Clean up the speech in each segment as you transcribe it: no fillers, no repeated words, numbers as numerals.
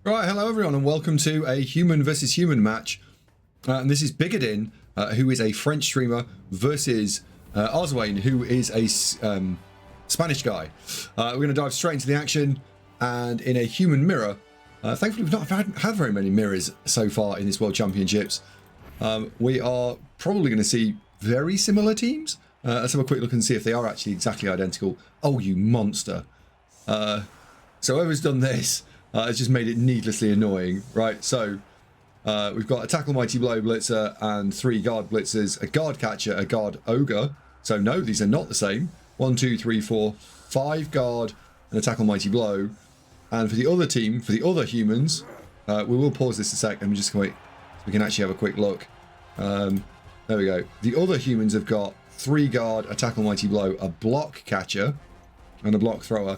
Right, hello everyone, and welcome to a human versus human match. And this is Bigadin, who is a French streamer, versus Arzowane, who is a Spanish guy. We're going to dive straight into the action, and in a human mirror. Thankfully, we've not had very many mirrors so far in this World Championships. We are probably going to see very similar teams. Let's have a quick look and see if they are actually exactly identical. Oh, you monster. So whoever's done this has just made it needlessly annoying, right? So we've got a Tackle Mighty Blow Blitzer and 3 Guard Blitzers, a Guard Catcher, a Guard Ogre. So no, these are not the same. 1, 2, 3, 4, 5 Guard and a Tackle Mighty Blow. And for the other team, for the other humans, we will pause this a sec and just wait so we can actually have a quick look. There we go. The other humans have got 3 Guard, a Tackle Mighty Blow, a Block Catcher, and a Block Thrower.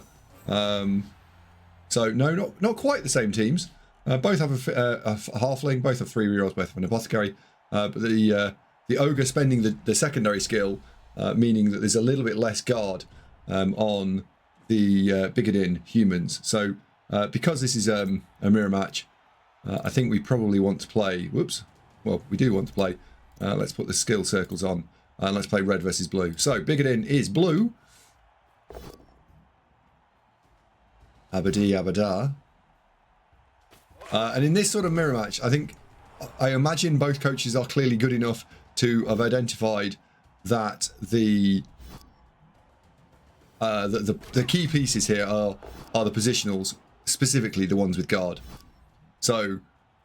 So no, not quite the same teams. Both have a halfling, both have 3 rerolls, both have an apothecary. But the ogre spending the secondary skill, meaning that there's a little bit less guard on the Bigadin humans. So because this is a mirror match, I think we probably want to play. Whoops. Well, we do want to play. Let's put the skill circles on and let's play red versus blue. So Bigadin is blue. Abadi Abada. And in this sort of mirror match, I imagine both coaches are clearly good enough to have identified that the key pieces here are the positionals, specifically the ones with guard. So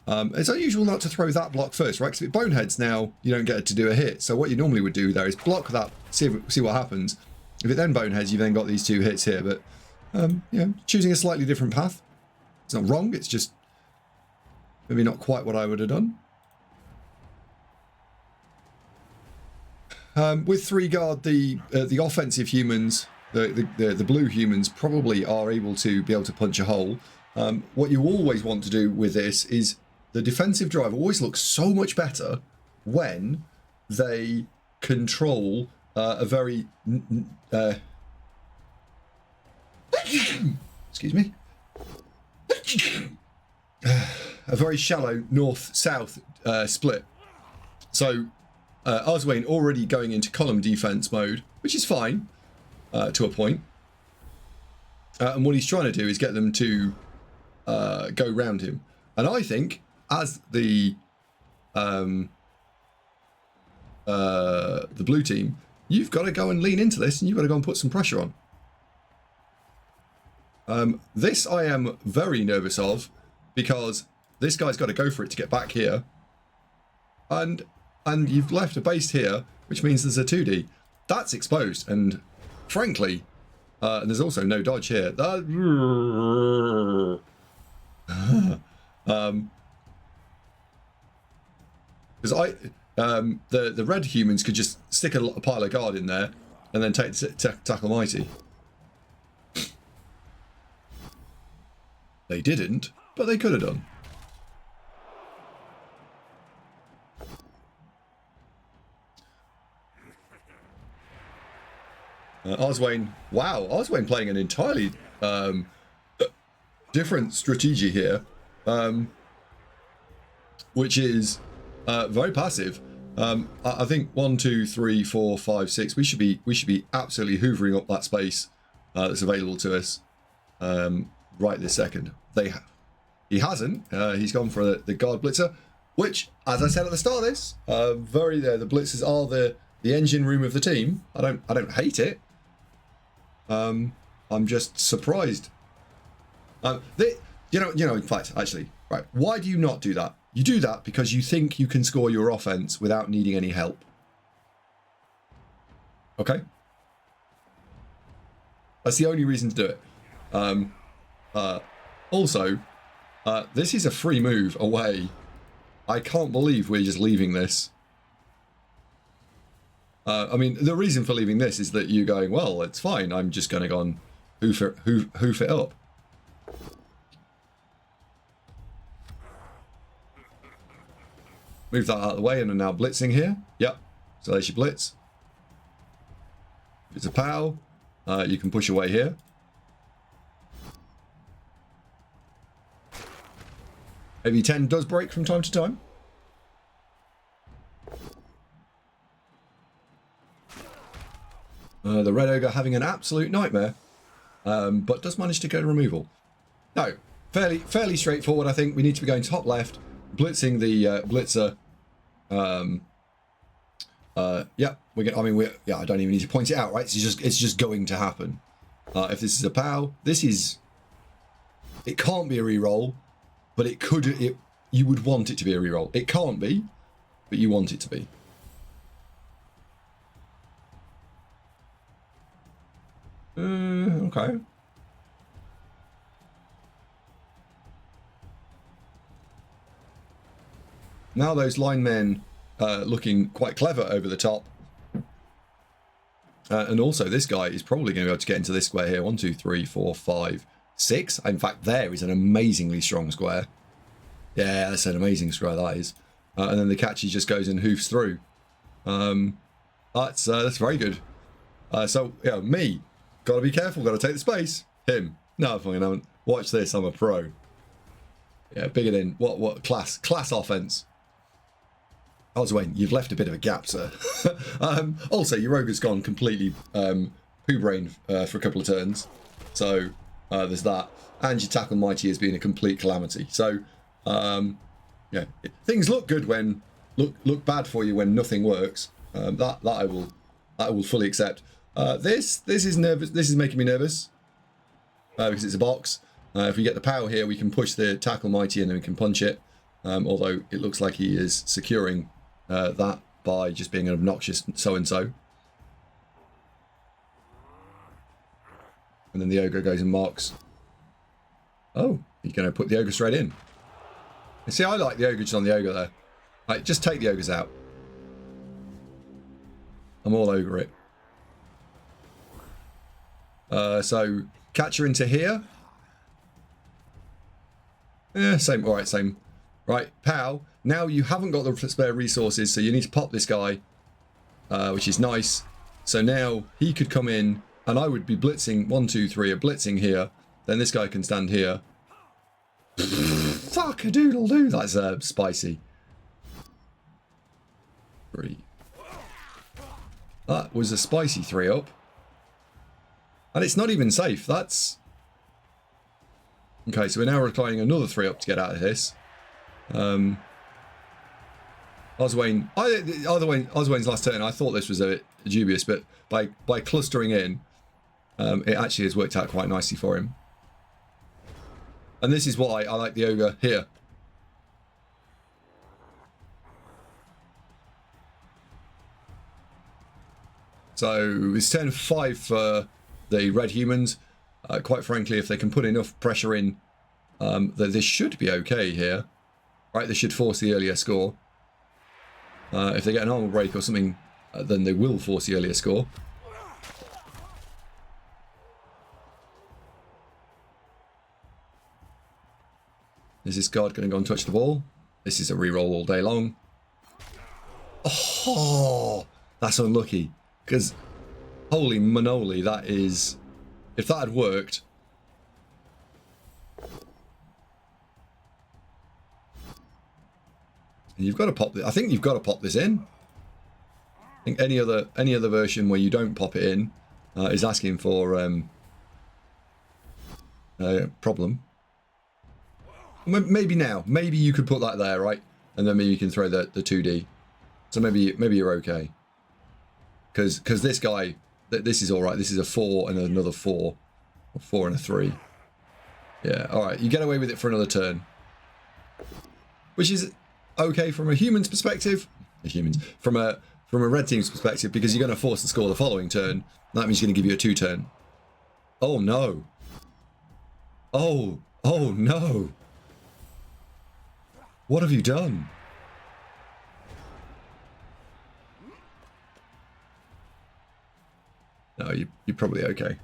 it's unusual not to throw that block first, right? Because if it boneheads now, you don't get to do a hit. So what you normally would do there is block that, see what happens. If it then boneheads, you've then got these 2 hits here. But choosing a slightly different path. It's not wrong, it's just maybe not quite what I would have done. With 3 guard, the offensive humans, the blue humans, probably are able to punch a hole. What you always want to do with this is the defensive drive always looks so much better when they control a very excuse me, a very shallow north-south split. So Arzowane already going into column defense mode, which is fine to a point. And what he's trying to do is get them to go round him. And I think as the blue team, you've got to go and lean into this, and you've got to go and put some pressure on. This I am very nervous of, because this guy's got to go for it to get back here, and you've left a base here, which means there's a 2D that's exposed, and frankly, and there's also no dodge here. Because the red humans could just stick a pile of guard in there and then tackle mighty. They didn't, but they could have done. Arzowane, wow, Arzowane playing an entirely different strategy here, which is very passive. I think 1, 2, 3, 4, 5, 6. We should be absolutely hoovering up that space that's available to us. Right this second. He hasn't. He's gone for the Guard Blitzer, which, as I said at the start of this, the Blitzers are the engine room of the team. I don't hate it. I'm just surprised. In fact, actually, right. Why do you not do that? You do that because you think you can score your offense without needing any help. Okay? That's the only reason to do it. Also, this is a free move away. I can't believe we're just leaving this. I mean, the reason for leaving this is that you're going, well, it's fine. I'm just going to go and hoof it up. Move that out of the way and are now blitzing here. Yep. So there's your blitz. If it's a POW, you can push away here. AV10 does break from time to time. The Red Ogre having an absolute nightmare, but does manage to go to removal. No, fairly straightforward. I think we need to be going top left, blitzing the blitzer. Yeah, yeah, I don't even need to point it out, right? It's just going to happen. If this is a POW, it can't be a reroll, but you would want it to be a reroll. It can't be, but you want it to be. Okay. Now those linemen looking quite clever over the top. And also this guy is probably going to be able to get into this square here. 1, 2, 3, 4, 5, 6. In fact, there is an amazingly strong square. Yeah, that's an amazing square, that is. And then the catchy just goes and hoofs through. That's very good. So, yeah, me. Got to be careful. Got to take the space. Him. No, fucking haven't. Watch this. I'm a pro. Yeah, Bigadin. What class offense. Arzowane, you've left a bit of a gap, sir. Also, your rogue has gone completely poo-brain for a couple of turns. So, there's that. And your tackle mighty has been a complete calamity. So, yeah, things look good when look bad for you when nothing works. That I will fully accept. This is nervous. This is making me nervous because it's a box. If we get the power here, we can push the tackle mighty and then we can punch it. Although it looks like he is securing that by just being an obnoxious so-and-so. And then the ogre goes and marks. Oh, you're going to put the ogre straight in. You see, I like the ogre just on the ogre there. Like, just take the ogres out. I'm all over it. So, catcher into here. Yeah, same. All right, same. Right, pow. Now you haven't got the spare resources, so you need to pop this guy, which is nice. So now he could come in, and I would be blitzing 1, 2, 3, a blitzing here. Then this guy can stand here. Fuck a doodle doo. That's spicy. 3. That was a spicy 3-up. And it's not even safe. That's... Okay, so we're now requiring another 3-up to get out of this. Arzowane's last turn, I thought this was a bit dubious, but by clustering in, it actually has worked out quite nicely for him. And this is why I like the ogre here. So it's turn 5 for the red humans. Quite frankly, if they can put enough pressure in, then this should be okay here. Right, they should force the earlier score. If they get an armor break or something, then they will force the earlier score. Is this guard going to go and touch the ball? This is a reroll all day long. Oh, that's unlucky. Because, holy manoli, that is... If that had worked... You've got to pop this. I think you've got to pop this in. I think any other version where you don't pop it in is asking for a problem. Maybe now. Maybe you could put that there, right? And then maybe you can throw the 2D. So maybe you're okay. Because this guy, this is all right. This is a 4 and another 4, or 4 and a 3. Yeah, all right. You get away with it for another turn, which is okay from a human's perspective. From a red team's perspective, because you're going to force the score the following turn. That means you're going to give you a 2-turn. Oh no. Oh no. What have you done? No, you're probably okay.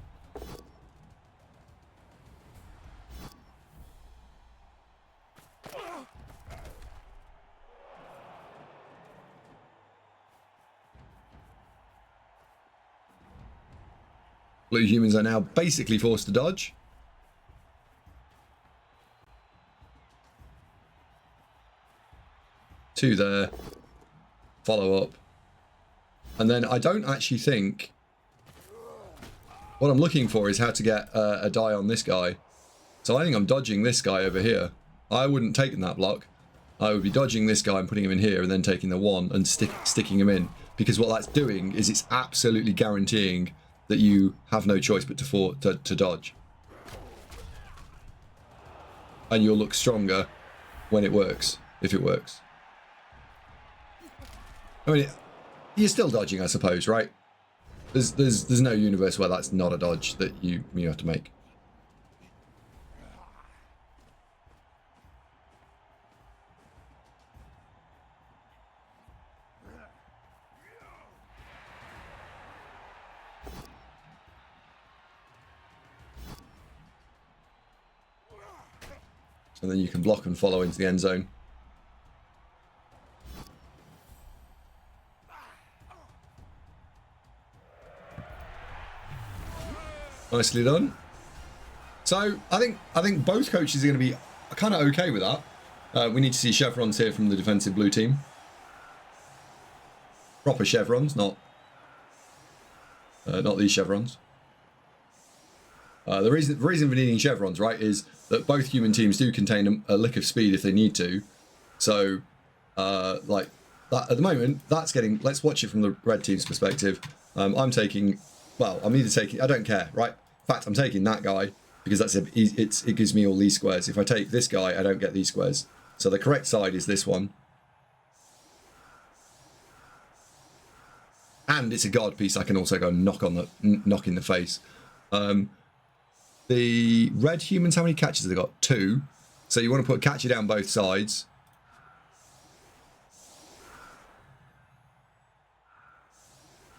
Blue humans are now basically forced to dodge. 2 there. Follow up. And then I don't actually think... What I'm looking for is how to get a die on this guy. So I think I'm dodging this guy over here. I wouldn't take that block. I would be dodging this guy and putting him in here and then taking the 1 and sticking him in. Because what that's doing is it's absolutely guaranteeing that you have no choice but to dodge. And you'll look stronger when it works, if it works. I mean, you're still dodging, I suppose, right? There's no universe where that's not a dodge that you have to make. And then you can block and follow into the end zone. Nicely done. So I think both coaches are going to be kind of okay with that. We need to see chevrons here from the defensive blue team. Proper chevrons, not these chevrons. The reason for needing chevrons, right, is that both human teams do contain a lick of speed if they need to. So, like that at the moment, that's getting. Let's watch it from the red team's perspective. I'm taking. Well, I'm either taking. I don't care, right? In fact, I'm taking that guy because it gives me all these squares. If I take this guy, I don't get these squares. So the correct side is this one. And it's a guard piece. I can also go knock in the face. The red humans, how many catches have they got? 2. So you want to put catcher down both sides.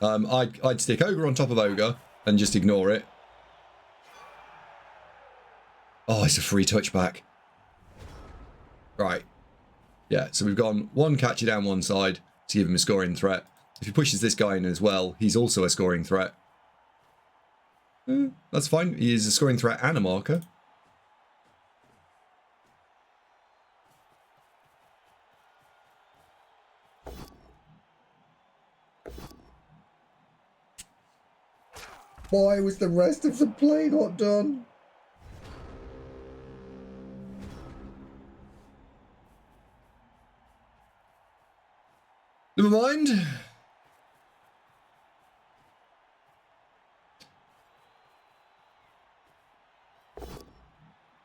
I'd stick ogre on top of ogre and just ignore it. Oh, it's a free touchback. Right. Yeah, so we've gone 1 catcher down one side to give him a scoring threat. If he pushes this guy in as well, he's also a scoring threat. That's fine. He is a scoring threat and a marker. Why was the rest of the play not done? Never mind.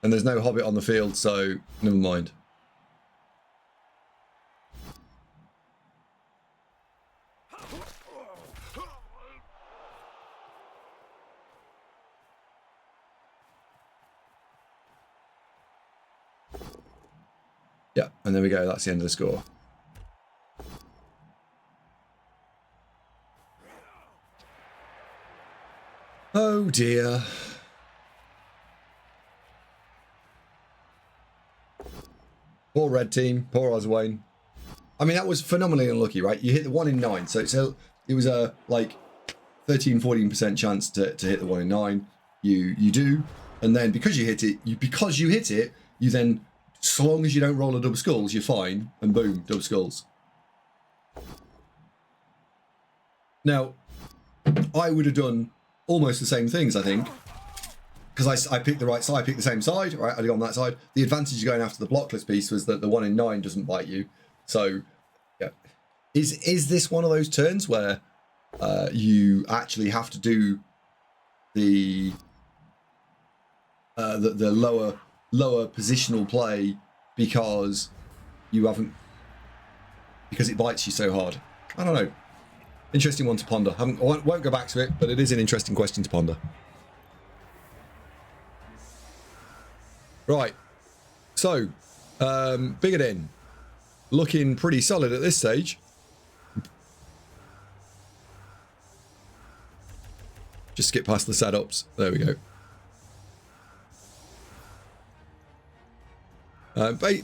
And there's no hobbit on the field, so never mind. Yeah, and there we go. That's the end of the score. Oh dear. Poor red team, poor Arzowane. I mean, that was phenomenally unlucky, right? You hit the 1 in 9, so it was a like 13-14% chance to hit the 1 in 9. You do, and then because you hit it, you then, so long as you don't roll a double skulls, you're fine, and boom, double skulls. Now, I would have done almost the same things, I think. Because I picked the right side, I picked the same side, right? I'd go on that side. The advantage of going after the blockless piece was that the 1 in 9 doesn't bite you. So, yeah. Is this one of those turns where you actually have to do the lower positional play because it bites you so hard? I don't know. Interesting one to ponder. I won't go back to it, but it is an interesting question to ponder. Right, so Bigadin looking pretty solid at this stage. Just skip past the setups. There we go.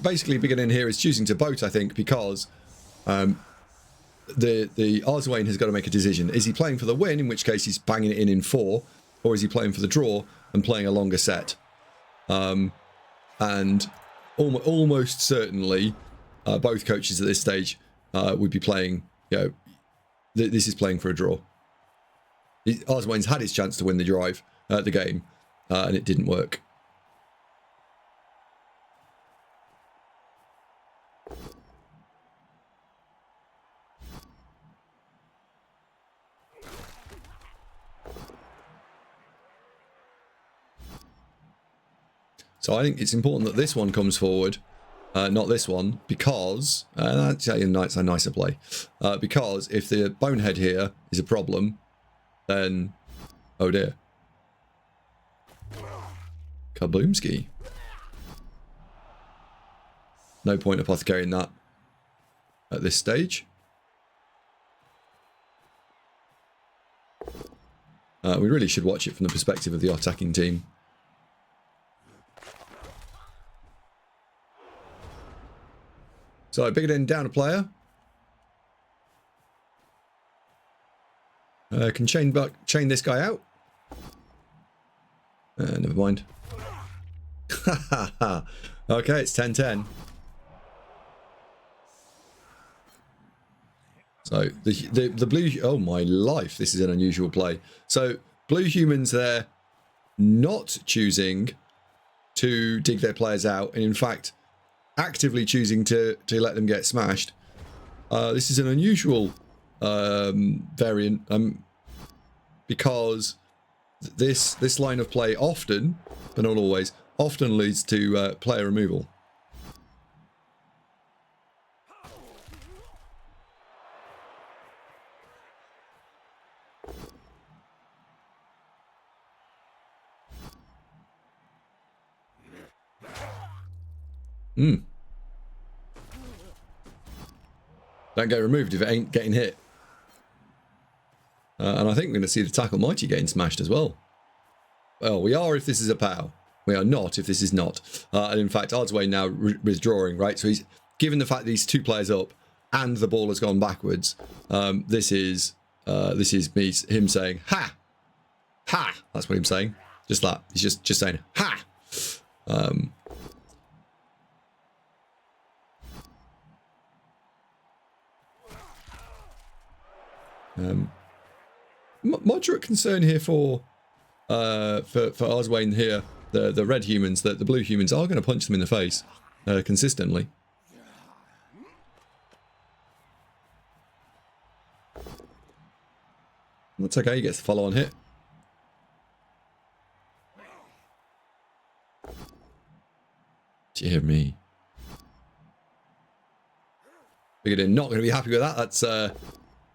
Basically, Bigadin here is choosing to boat, I think, because the Arzowane has got to make a decision. Is he playing for the win, in which case he's banging it in 4, or is he playing for the draw and playing a longer set? And almost certainly both coaches at this stage would be playing, you know, this is playing for a draw. Arzowane's had his chance to win the drive, the game, and it didn't work. So I think it's important that this one comes forward, not this one, because actually Knight's a nicer play. Because if the bonehead here is a problem, then oh dear, kaboomski. No point apothecarying that at this stage. We really should watch it from the perspective of the attacking team. So Bigadin down a player. Can chain this guy out. Never mind. Okay, it's 10-10. So the blue, oh my life, this is an unusual play. So blue humans there not choosing to dig their players out, and in fact actively choosing to let them get smashed. This is an unusual variant because this line of play often, but not always, often leads to player removal. Don't get removed if it ain't getting hit. And I think we're going to see the Tackle Mighty getting smashed as well. Well, we are if this is a POW. We are not if this is not. And in fact, Arzowane now withdrawing, right? So he's given the fact that he's 2 players up and the ball has gone backwards. This is him saying, ha! Ha! That's what he's saying. Just that. He's just saying, ha! Moderate concern here for Arzowane here, the red humans, that the blue humans are going to punch them in the face consistently. That's okay, he gets the follow-on hit. Dear me. Bigadin not going to be happy with that. That's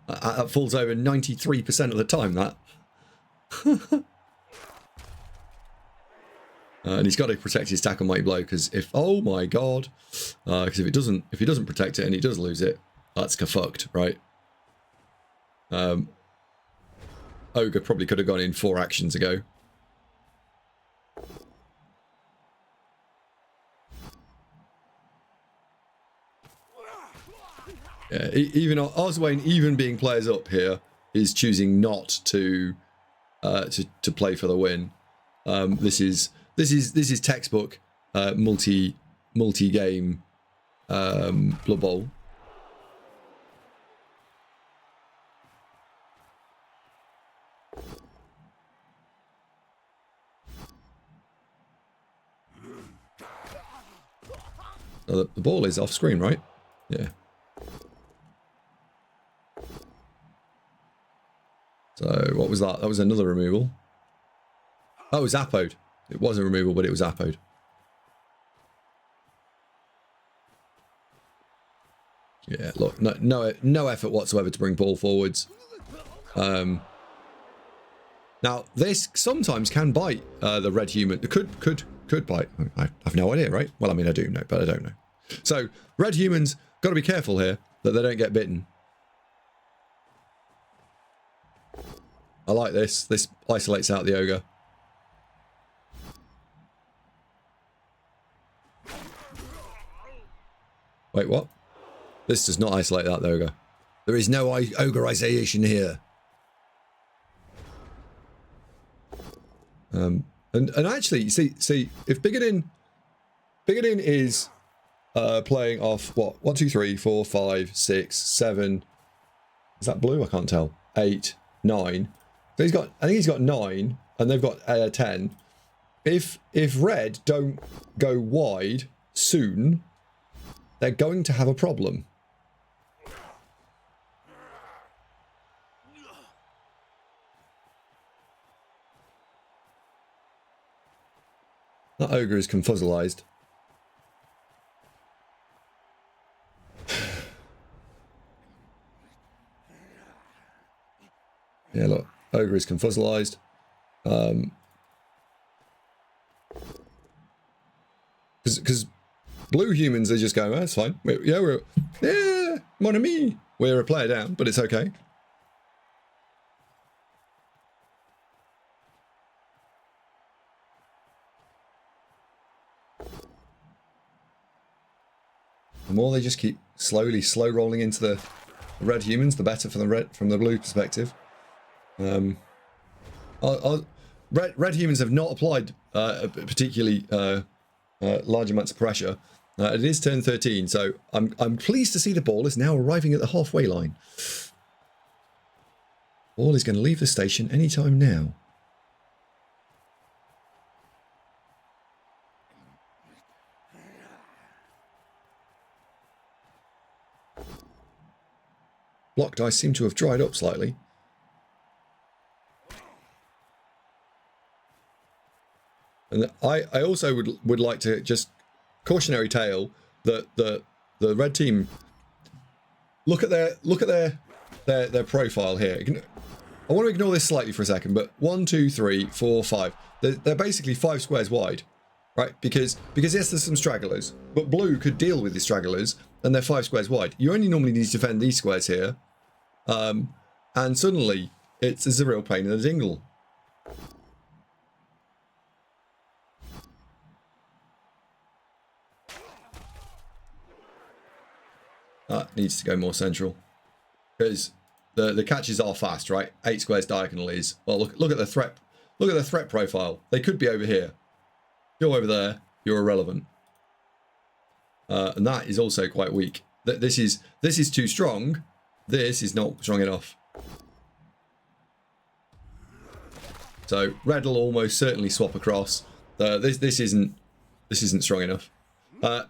that falls over 93% of the time, that. And he's got to protect his Tackle Mighty Blow, because if, oh my god, because if he doesn't protect it and he does lose it, that's fucked, right? Ogre probably could have gone in 4 actions ago. Yeah, even Arzowane, even being players up here, is choosing not to play for the win. This is textbook multi-game Blood Bowl. So the ball is off screen, right? Yeah. So what was that? That was another removal. Oh, it was Appoed. It wasn't a removal, but it was Appoed. Yeah, look, no effort whatsoever to bring ball forwards. Now this sometimes can bite the red human. It could bite. I have no idea, right? Well, I mean, I do know, but I don't know. So red humans got to be careful here that they don't get bitten. I like this. This isolates out the ogre. Wait, what? This does not isolate that ogre. There is no ogreization here. And actually, see, if Bigadin is playing off what? 1, 2, 3, 4, 5, 6, 7. Is that blue? I can't tell. 8, 9. So he's got. I think he's got 9, and they've got 10. If red don't go wide soon, they're going to have a problem. That ogre is confuzzleized. Yeah, look, ogre is confuzzleized. Because blue humans are just going, oh, that's fine. Yeah, mon ami. We're a player down, but it's okay. The more they just keep slow rolling into the red humans, the better for from the blue perspective. Red humans have not applied particularly large amounts of pressure. It is turn 13, so I'm pleased to see the ball is now arriving at the halfway line. Ball is going to leave the station anytime now. Block dice seem to have dried up slightly. And I also would like to just cautionary tale that the red team look at their profile here. I want to ignore this slightly for a second, but 1, 2, 3, 4, 5. They're basically 5 squares wide, right? Because yes, there's some stragglers, but blue could deal with the stragglers, and they're 5 squares wide. You only normally need to defend these squares here. And suddenly it's a real pain in the dingle. That needs to go more central, because the catches are fast, right? 8 squares diagonal is, well, look at the threat. Look at the threat profile. They could be over here. Go over there. You're irrelevant. And that is also quite weak. This is too strong. This is not strong enough. So red will almost certainly swap across. This isn't strong enough. But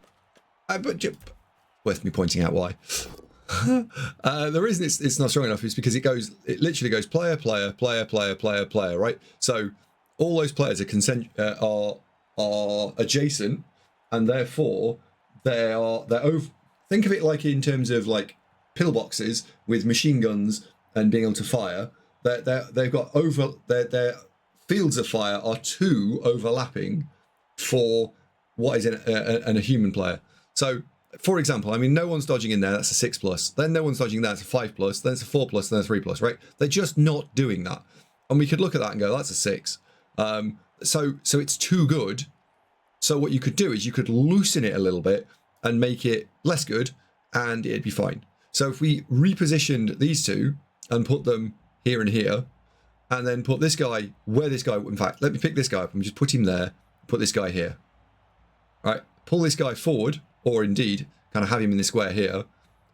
worth me pointing out why. The reason it's not strong enough is because it literally goes player, player, player, player, player, player, right? So all those players are adjacent, and therefore they're over. Think of it like in terms of like pillboxes with machine guns and being able to fire. They've got their fields of fire are too overlapping for what is in a human player. So, for example, I mean, no one's dodging in there. That's a 6+. Then no one's dodging that. That's a 5+. Then it's a 4+. Then a 3+. Right? They're just not doing that. And we could look at that and go, that's a 6. So it's too good. So what you could do is you could loosen it a little bit and make it less good, and it'd be fine. So if we repositioned these two and put them here and here, and then put this guy where this guy, in fact, let me pick this guy up and just put him there, put this guy here. All right, pull this guy forward, or indeed kind of have him in the square here.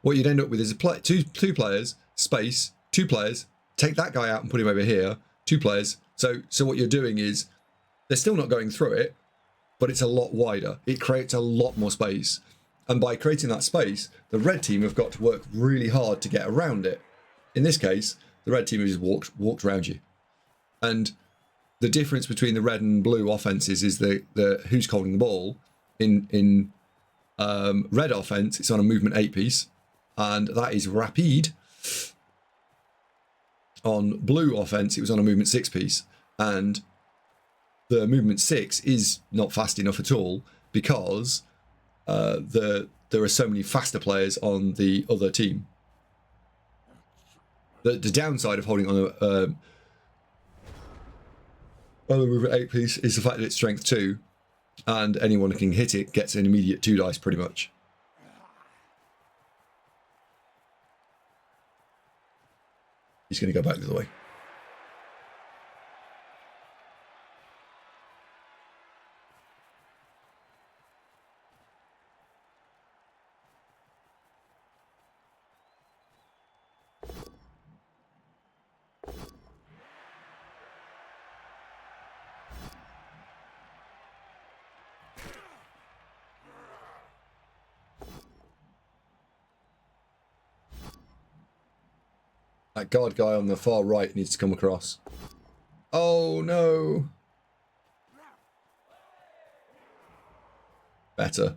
What you'd end up with is two players, space, 2 players, take that guy out and put him over here, 2 players. So what you're doing is they're still not going through it, but it's a lot wider. It creates a lot more space. And by creating that space, the red team have got to work really hard to get around it. In this case, the red team have just walked around you. And the difference between the red and blue offenses is the who's holding the ball. In red offense, it's on a movement 8 piece, and that is rapide. On blue offense, it was on a movement 6 piece, and the movement 6 is not fast enough at all because there are so many faster players on the other team. The downside of holding on a movement 8 piece is the fact that it's strength 2, and anyone who can hit it gets an immediate 2 dice pretty much. He's going to go back the other way. That guard guy on the far right needs to come across. Oh, no. Better.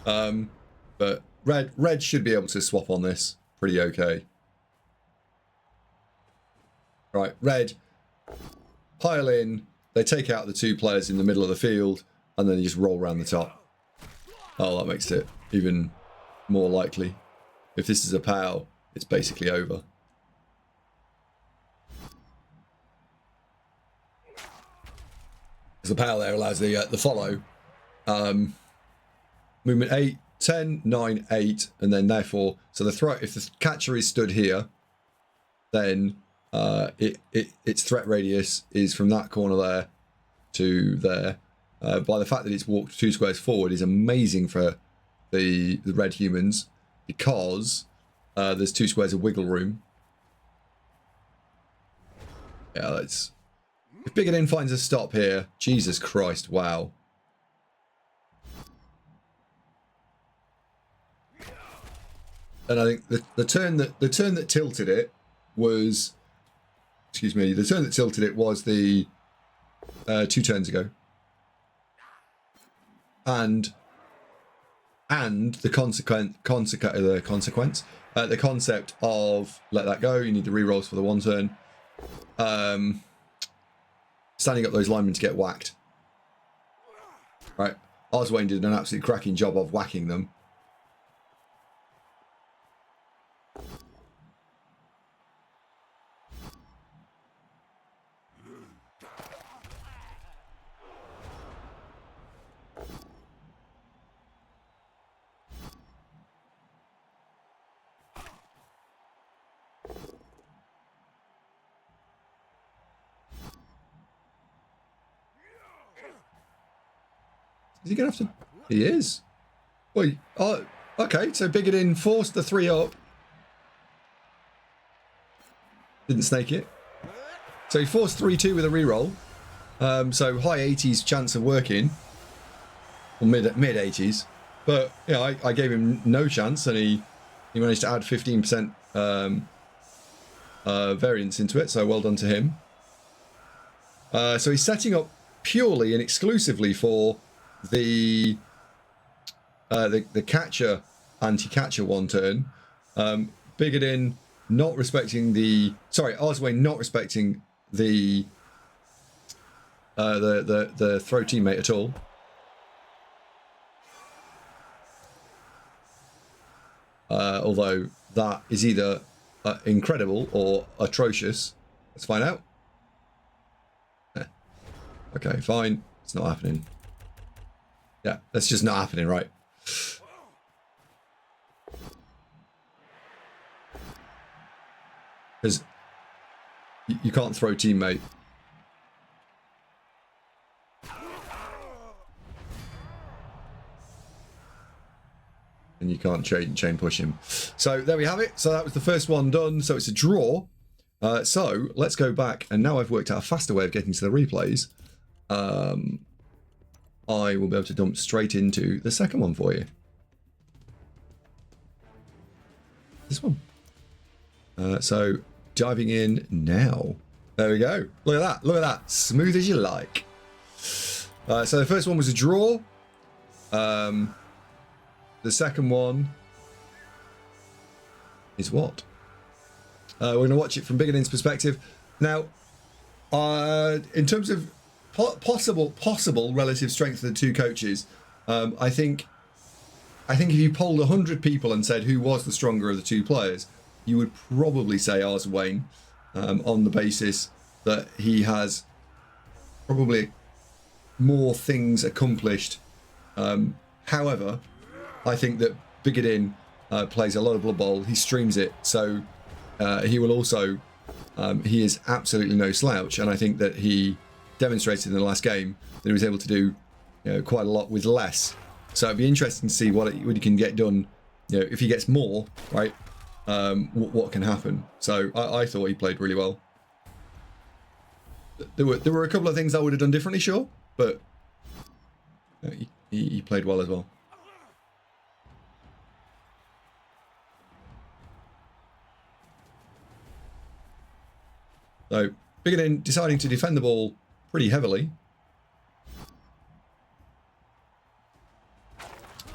But red should be able to swap on this pretty okay. Right, red pile in. They take out the 2 players in the middle of the field, and then you just roll around the top. Oh, that makes it even more likely. If this is a POW, it's basically over. The POW there allows the follow. Movement 8, 10, 9, 8, and then therefore, so the throw. If the catcher is stood here, then its threat radius is from that corner there to there. By the fact that it's walked 2 squares forward is amazing for the red humans, because there's 2 squares of wiggle room. Yeah, let's. If Bigadin finds a stop here, Jesus Christ, wow. And I think the turn that tilted it was, excuse me, the turn that tilted it was the 2 turns ago. And the concept of let that go. You need the rerolls for the 1 turn. Standing up those linemen to get whacked. Right, Arzowane did an absolutely cracking job of whacking them. Is he going to have to... He is. Well, oh, okay, so Bigadin forced the 3 up. Didn't snake it. So he forced 3-2 with a reroll. So high 80s chance of working. Or mid 80s. But, yeah, I gave him no chance, and he managed to add 15% variance into it, so well done to him. So he's setting up purely and exclusively for the catcher anti-catcher 1 turn. Bigadin not respecting the Arzowane not respecting the throw teammate at all. Although that is either incredible or atrocious. Let's find out. Okay, fine. It's not happening. Yeah, that's just not happening, right? Because you can't throw teammate. And you can't chain push him. So there we have it. So that was the first one done. So it's a draw. So let's go back. And now I've worked out a faster way of getting to the replays. I will be able to dump straight into the second one for you. This one. So diving in now. There we go. Look at that. Look at that. Smooth as you like. So the first one was a draw. The second one is what? We're going to watch it from Bigadin's perspective. Now, in terms of possible relative strength of the 2 coaches, I think if you polled 100 people and said who was the stronger of the 2 players, you would probably say Arzowane, on the basis that he has probably more things accomplished. However, I think that Bigadin plays a lot of Blood Bowl. He streams it, so he will also. He is absolutely no slouch, and I think that he demonstrated in the last game that he was able to do, quite a lot with less. So it'd be interesting to see what he can get done. If he gets more, right? What can happen? So I thought he played really well. There were a couple of things I would have done differently, sure, but he played well as well. So Bigadin deciding to defend the ball pretty heavily.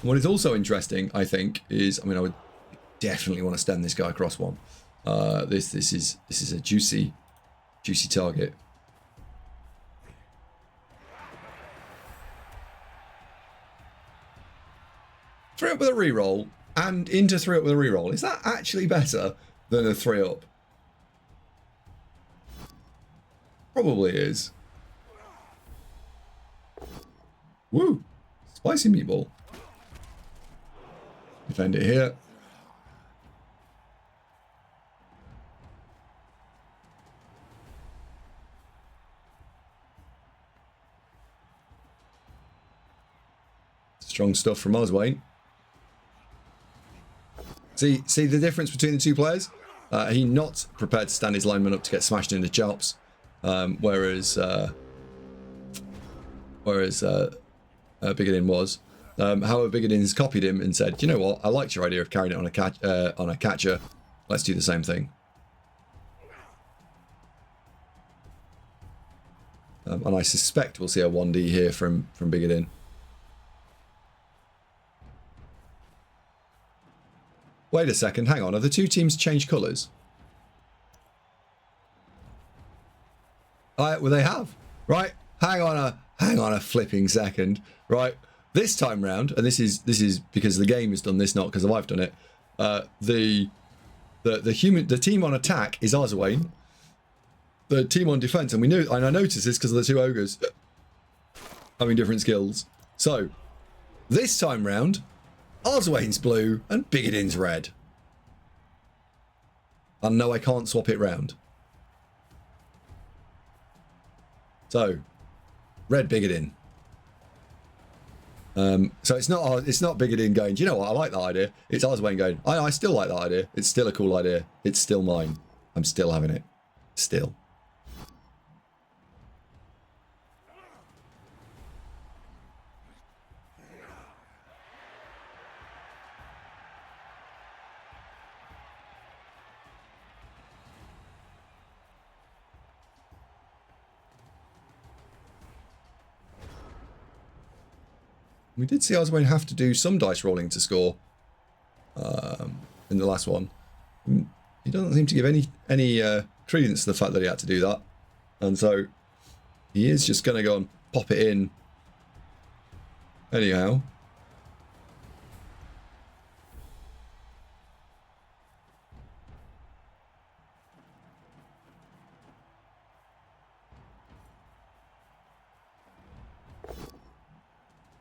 What is also interesting, I think, is, I mean, I would definitely want to stem this guy across one. This is a juicy target. Three up with a reroll and into 3 up with a reroll. Is that actually better than a 3 up? Probably is. Woo! Spicy meatball. Defend it here. Strong stuff from Arzowane. See the difference between the two players? He not prepared to stand his lineman up to get smashed in the chops, whereas Bigadin was. However, Bigadin's copied him and said, "You know what? I liked your idea of carrying it on a catcher. Let's do the same thing." And I suspect we'll see a 1D here from Bigadin. Wait a second, hang on. Have the two teams changed colours? Well, they have. Right? Hang on a flipping second. Right? This time round, and this is because the game has done this, not because I've done it. The team on attack is Arzowane. The team on defense, and I noticed this because of the two ogres having different skills. So this time round, Arzowane's blue and Bigadin's red. And no, I can't swap it round. So red Bigadin. So it's not Bigadin going, "Do you know what? I like that idea." It's Arzowane going, I still like that idea. It's still a cool idea. It's still mine. I'm still having it. Still. We did see Arzowane have to do some dice rolling to score in the last one. He doesn't seem to give any credence to the fact that he had to do that. And so he is just going to go and pop it in anyhow.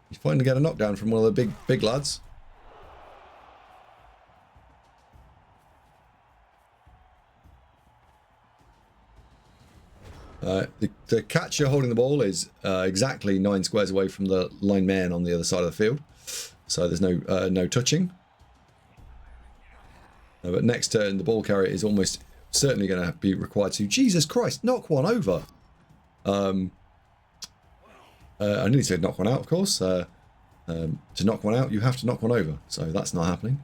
He's fighting to get a knockdown from one of the big lads. The catcher holding the ball is exactly 9 squares away from the lineman on the other side of the field, so there's no touching. But next turn, the ball carrier is almost certainly going to be required to, Jesus Christ, knock one over. I nearly said knock one out, of course. To knock one out, you have to knock one over, so that's not happening.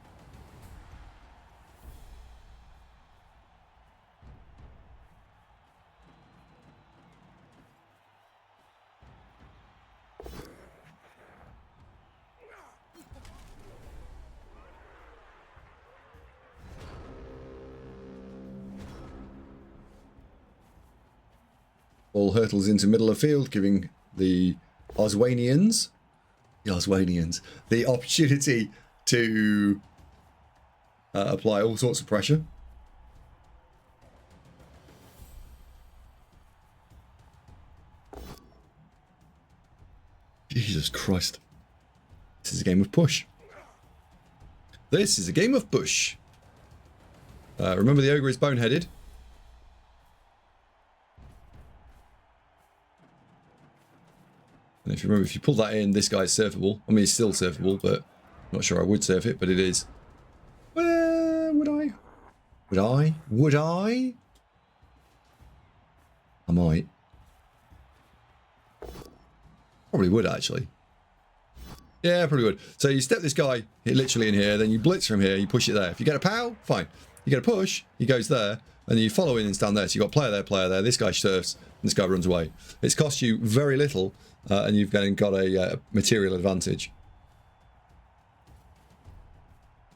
Ball hurtles into middle of field, giving the Arzowaneans the opportunity to apply all sorts of pressure. Jesus Christ. This is a game of push. This is a game of push. Remember, the ogre is boneheaded. And if you remember, if you pull that in, this guy's surfable. I mean, it's still surfable, but I'm not sure I would surf it, but it is. Would I? Would I? I might. Probably would, actually. Yeah, probably would. So you step this guy literally in here, then you blitz from here, you push it there. If you get a pow, fine. You get a push, he goes there. And you follow in and stand there. So you've got player there. This guy surfs, and this guy runs away. It's cost you very little, and you've got a material advantage.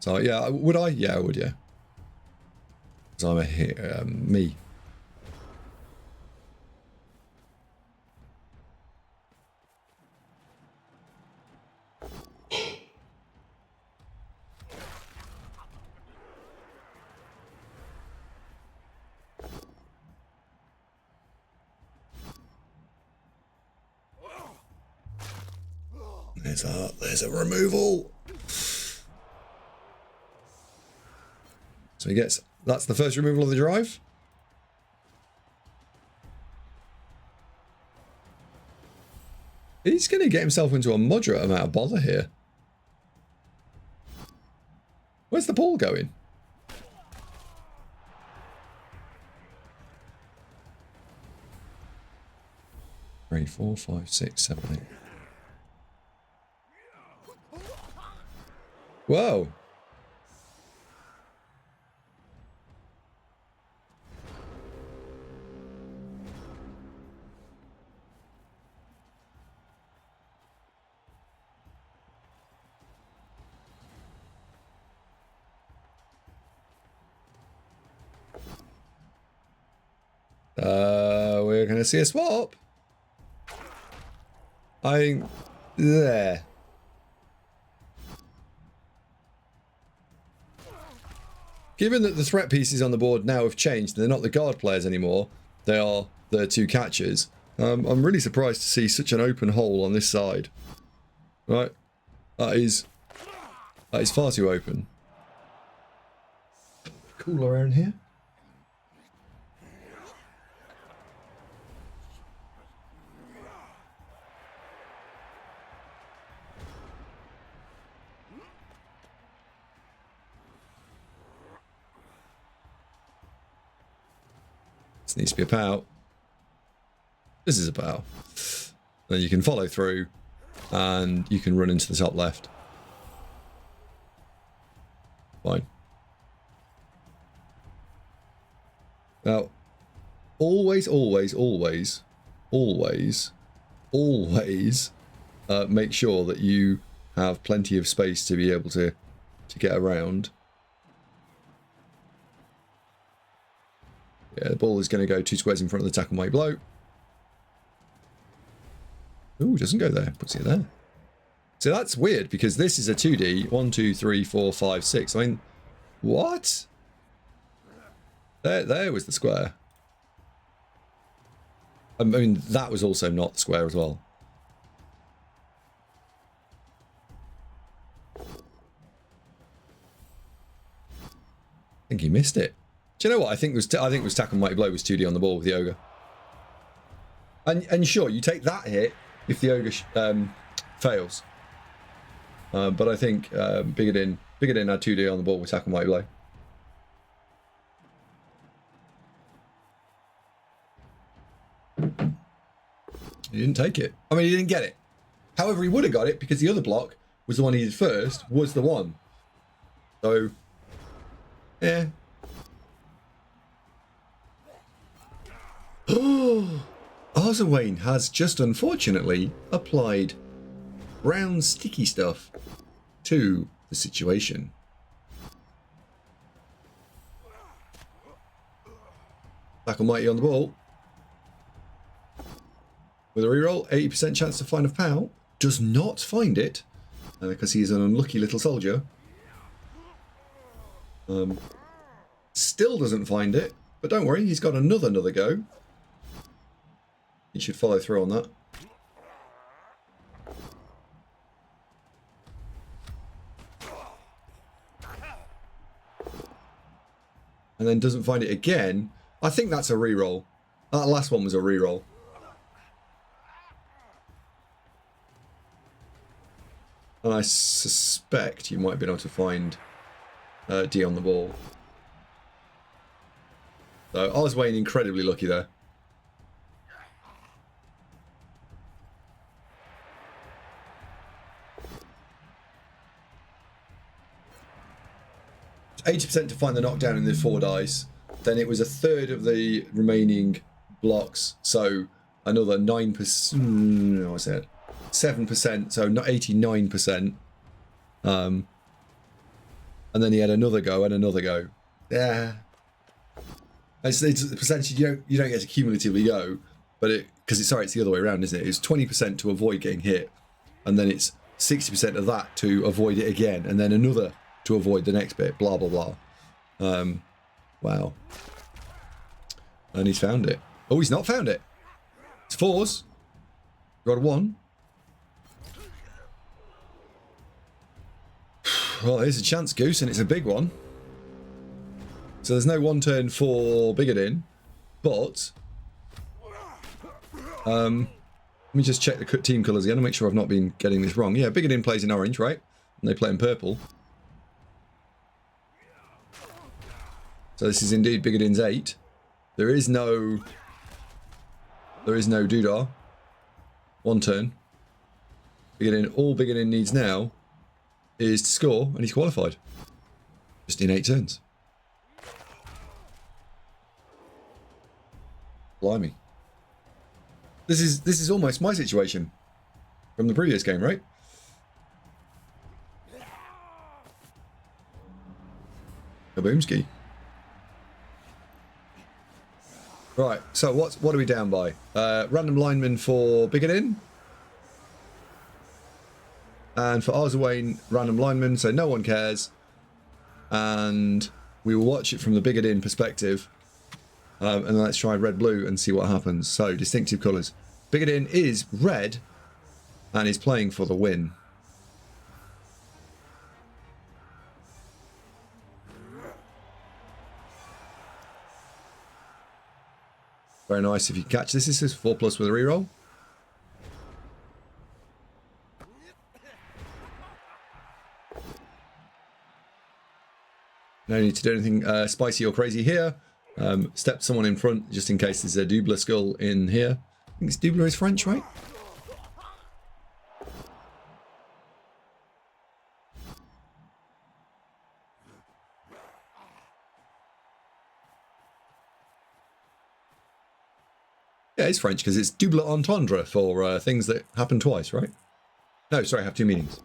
So yeah, would I? Yeah, I would. Yeah. So I'm me. There's a removal. So he gets, that's the first removal of the drive. He's going to get himself into a moderate amount of bother here. Where's the ball going? Three, 4, 5, 6, 7, 8. Whoa. We're going to see a swap. There. Given that the threat pieces on the board now have changed, they're not the guard players anymore, they are the two catchers. I'm really surprised to see such an open hole on this side. Right? That is far too open. Cool around here. This needs to be a POW. This is a POW. Then you can follow through and you can run into the top left. Fine. Now, always make sure that you have plenty of space to be able to get around. Yeah, the ball is going to go 2 squares in front of the tackle might blow. Ooh, doesn't go there. Puts it there. So that's weird because this is a 2D. 1, 2, 3, 4, 5, 6. I mean, what? There was the square. I mean, that was also not the square as well. I think he missed it. Do you know what? I think it was Tackle Mighty Blow was 2D on the ball with the ogre. And sure, you take that hit if the ogre fails. But I think Bigadin had 2D on the ball with Tackle Mighty Blow. He didn't take it. I mean, he didn't get it. However, he would have got it because the other block was the one he did first, was the one. So, yeah. Arzowane has just unfortunately applied brown sticky stuff to the situation. Tackle Mighty on the ball. With a reroll, 80% chance to find a POW. Does not find it because he's an unlucky little soldier. Still doesn't find it, but don't worry, he's got another go. He should follow through on that. And then doesn't find it again. I think that's a reroll. That last one was a reroll. And I suspect you might have been able to find D on the ball. So Arzowane incredibly lucky there. It's 80% to find the knockdown in the 4 dice. then it was a third of the remaining blocks, so another 9%. What's that? 7%, so not 89%. And then he had another go and another go. Yeah, it's a percentage you don't get to cumulatively go, but it's the other way around, isn't it? It's 20% to avoid getting hit, and then it's 60% of that to avoid it again, and then another to avoid the next bit. Blah blah blah. Wow. And he's found it. Oh, he's not found it. It's 4s. Got a 1. Well, here's a chance, Goose, and it's a big one. So there's no 1 turn for Bigadin, but let me just check the team colours again and make sure I've not been getting this wrong. Yeah, Bigadin plays in orange, right? And they play in purple. So this is indeed Bigadin's 8. There is no doodah. 1 turn. All Bigadin needs now is to score, and he's qualified. Just in 8 turns. Blimey. This is almost my situation from the previous game, right? Kaboomski. Right, so what are we down by? Random lineman for Bigadin. And for Arzowane, random lineman, so no one cares. And we will watch it from the Bigadin perspective. And let's try red-blue and see what happens. So, distinctive colours. Bigadin is red and is playing for the win. Very nice if you catch this. This is 4+ with a reroll. No need to do anything spicy or crazy here. Step someone in front just in case there's a Doubler skull in here. I think it's Doubler is French, right? Yeah, it's French because it's double entendre for things that happen twice, right? No, sorry, have 2 meanings.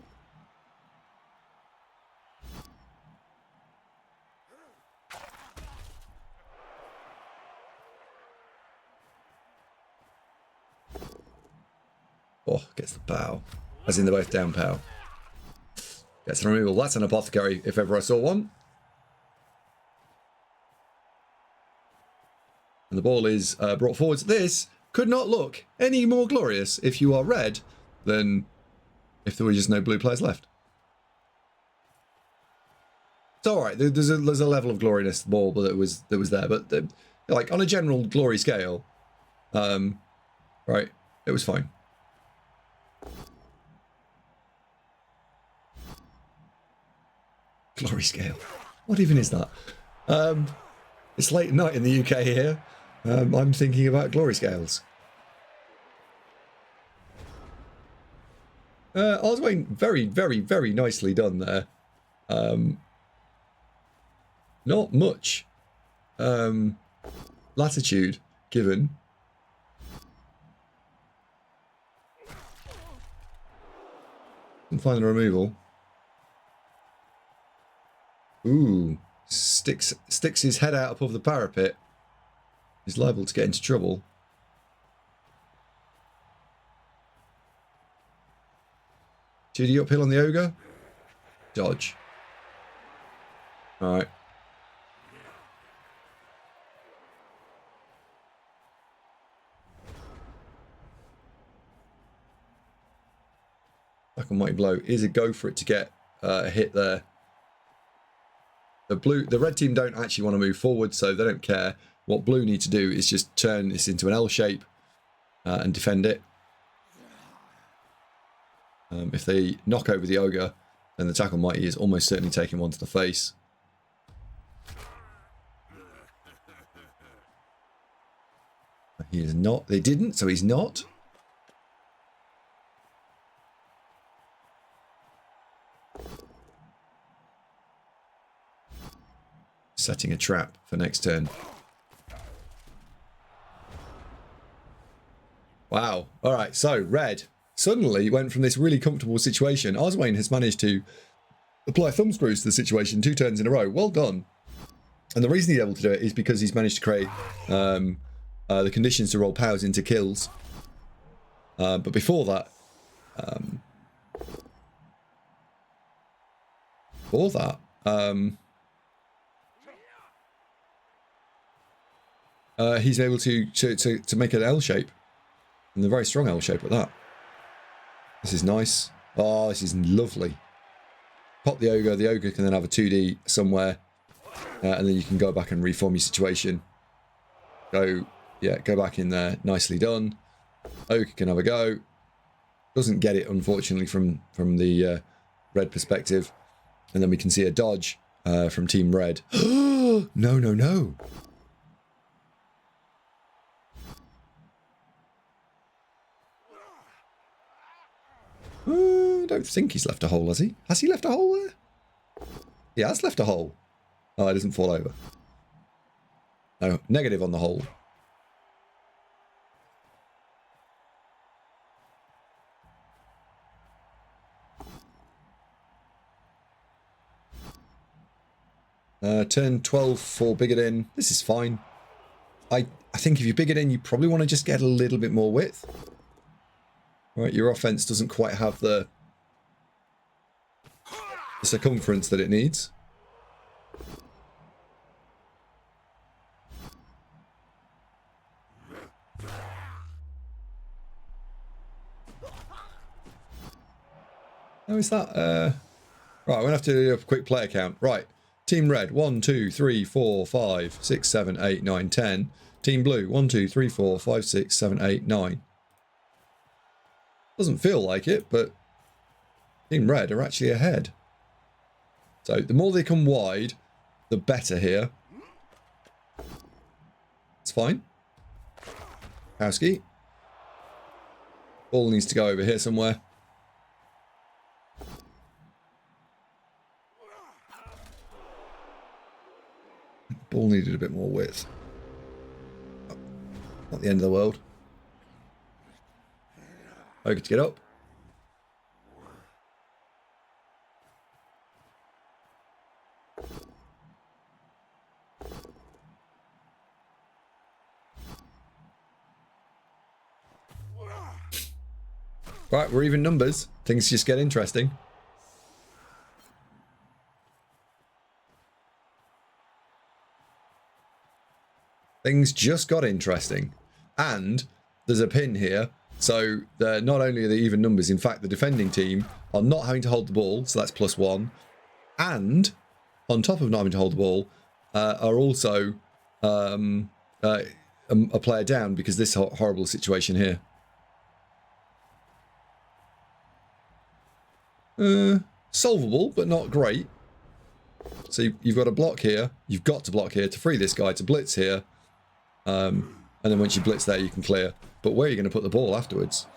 Oh, gets the pow. As in they're both down pow. Gets the removal. That's an apothecary, if ever I saw one. And the ball is brought forwards. This could not look any more glorious if you are red than if there were just no blue players left. It's all right. There's a level of gloriness to the ball that was there, but like on a general glory scale, right, it was fine. Glory scale. What even is that? It's late at night in the UK here. I'm thinking about glory scales. Arzowane, very, very, very nicely done there. Not much latitude given. Can find the removal. Ooh, sticks his head out above the parapet. He's liable to get into trouble. Judy uphill on the ogre. Dodge. Alright. Black and white blow is a go for it to get a hit there. The red team don't actually want to move forward, so they don't care. What blue need to do is just turn this into an L shape and defend it. If they knock over the ogre, then the tackle mighty is almost certainly taking one to the face. He is not. They didn't, so he's not. setting a trap for next turn. Wow. All right, so red suddenly went from this really comfortable situation. Arzowane has managed to apply thumb screws to the situation 2 turns in a row. Well done. And the reason he's able to do it is because he's managed to create the conditions to roll powers into kills. But before that, he's able to make an L shape, and a very strong L shape at that. This is nice. Oh, this is lovely. Pop the ogre. The ogre can then have a 2D somewhere, and then you can go back and reform your situation. Go back in there. Nicely done. Ogre can have a go. Doesn't get it, unfortunately, from the red perspective. And then we can see a dodge from Team Red. No, no, no. I don't think he's left a hole, has he? Has he left a hole there? He has left a hole. Oh, it doesn't fall over. No, negative on the hole. Turn 12 for Bigadin. This is fine. I think if you Bigadin, you probably want to just get a little bit more width. Right, your offense doesn't quite have the circumference that it needs. How is that? Right, we're going to have to do a quick player count. Right, Team Red, 1, 2, 3, 4, 5, 6, 7, 8, 9, 10. Team Blue, 1, 2, 3, 4, 5, 6, 7, 8, 9. Doesn't feel like it, but Team Red are actually ahead. So the more they come wide, the better here. It's fine. Howski. Ball needs to go over here somewhere. Ball needed a bit more width. Not the end of the world. Okay, to get up. Right, we're even numbers. Things just get interesting. Things just got interesting. And there's a pin here. So not only are they even numbers, in fact, the defending team are not having to hold the ball. So that's +1. And on top of not having to hold the ball, are also a player down because of this horrible situation here. Solvable, but not great. So you've got to block here. You've got to block here to free this guy to blitz here. And then once you blitz there, you can clear. But where are you going to put the ball afterwards?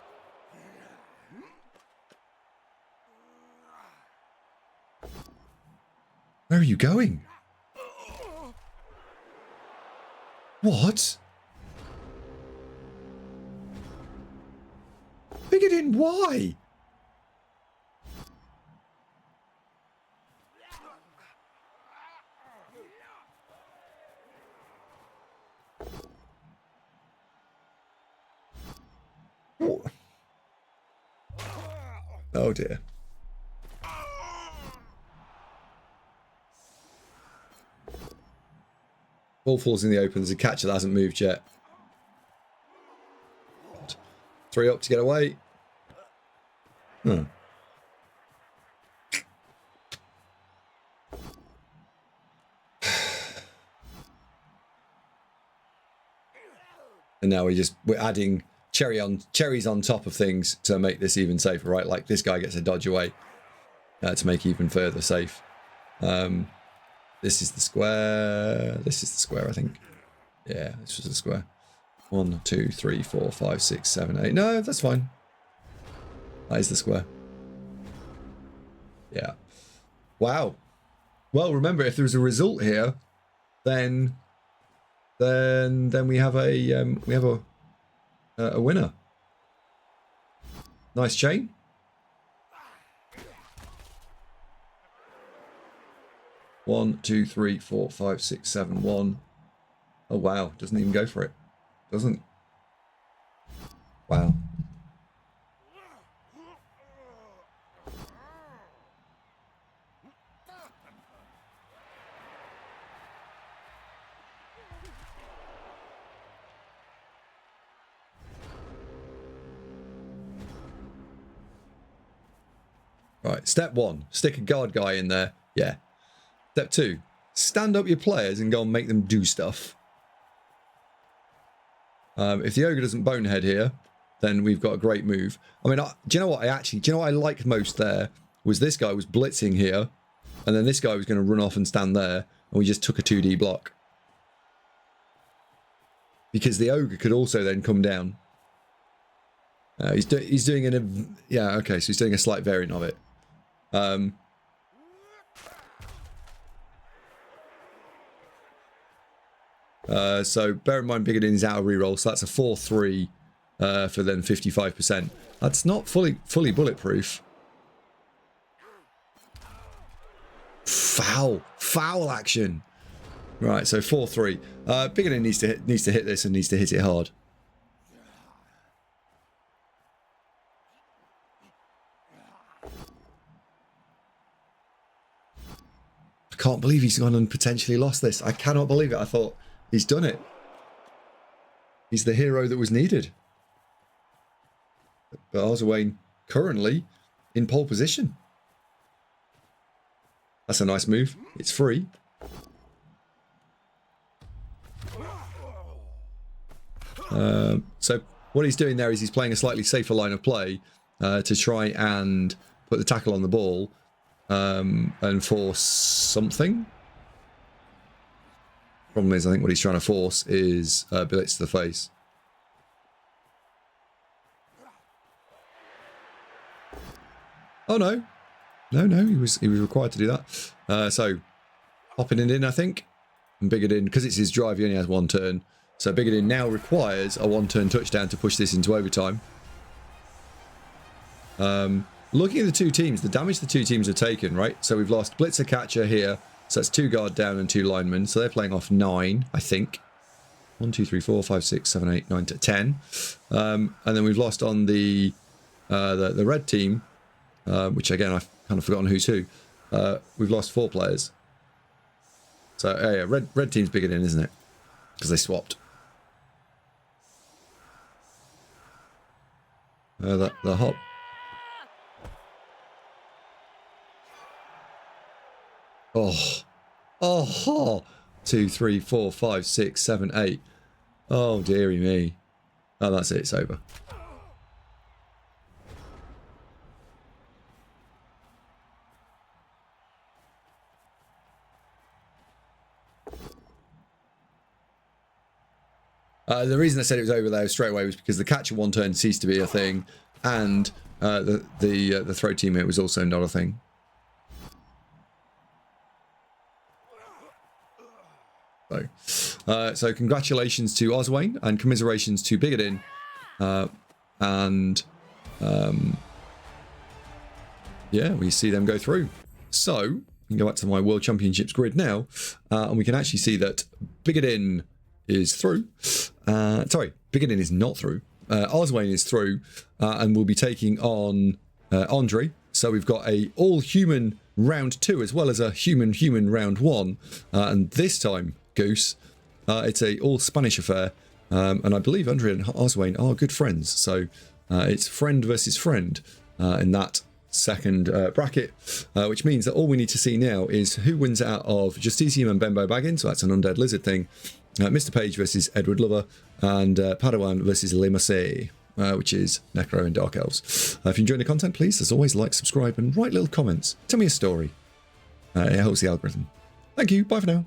Where are you going? What? Bigadin, why? Oh dear. Ball falls in the open. There's a catcher that hasn't moved yet. 3 up to get away. And now we're adding cherries on top of things to make this even safer, right? Like this guy gets a dodge away to make even further safe. This is the square. This is the square, I think. Yeah, this was the square. 1, 2, 3, 4, 5, 6, 7, 8. No, that's fine. That is the square. Yeah. Wow. Well, remember, if there was a result here, then we have a winner. Nice chain. One, two, three, four, five, six, seven, one. Oh wow, doesn't even go for it. Doesn't. Wow. Right, step one, stick a guard guy in there. Yeah. Step two, stand up your players and go and make them do stuff. If the ogre doesn't bonehead here, then we've got a great move. I mean, do you know what I liked most there was this guy was blitzing here, and then this guy was going to run off and stand there, and we just took a 2D block. Because the ogre could also then come down. He's doing okay, so he's doing a slight variant of it. So bear in mind Bigadin is out of reroll, so that's a 4-3 for then 55%. That's not fully bulletproof. Foul action. Right, so 4-3. Bigadin needs to hit this and needs to hit it hard. I can't believe he's gone and potentially lost this. I cannot believe it. I thought he's done it. He's the hero that was needed. But Arzowane currently in pole position. That's a nice move. It's free. So what he's doing there is he's playing a slightly safer line of play to try and put the tackle on the ball and force something. Problem is, I think what he's trying to force is billets to the face. Oh no, he was required to do that. So popping it in, I think, and Bigadin, because it's his drive, he only has one turn. So Bigadin now requires a one-turn touchdown to push this into overtime. Looking at the two teams, the damage the two teams have taken, right? So we've lost Blitzer Catcher here. So that's 2 guard down and 2 linemen. So they're playing off 9, I think. 1, 2, 3, 4, 5, 6, 7, 8, 9 to 10. And then we've lost on the red team, which again, I've kind of forgotten who's who. We've lost 4 players. So yeah, red team's bigger than, isn't it? Because they swapped. The hop. Oh, 2, 3, 4, 5, 6, 7, 8. Oh, dearie me. Oh, that's it. It's over. The reason I said it was over there straight away was because the catcher one turn ceased to be a thing, and the throw teammate was also not a thing. So congratulations to Arzowane and commiserations to Bigadin, yeah, we see them go through. So we can go back to my World Championships grid now, and we can actually see that Bigadin is through. Sorry, Bigadin is not through. Arzowane is through, and we'll be taking on Andre. So we've got a all-human round 2 as well as a human round 1, and this time, Goose, it's a all-Spanish affair, and I believe Andre and Arzowane are good friends. So it's friend versus friend in that second bracket, which means that all we need to see now is who wins out of Justicium and Bembo Baggins, so that's an undead lizard thing, Mr. Page versus Edward Lover, and Padawan versus Limase, which is Necro and Dark Elves. If you enjoy the content, please, as always, like, subscribe, and write little comments. Tell me a story. It helps the algorithm. Thank you. Bye for now.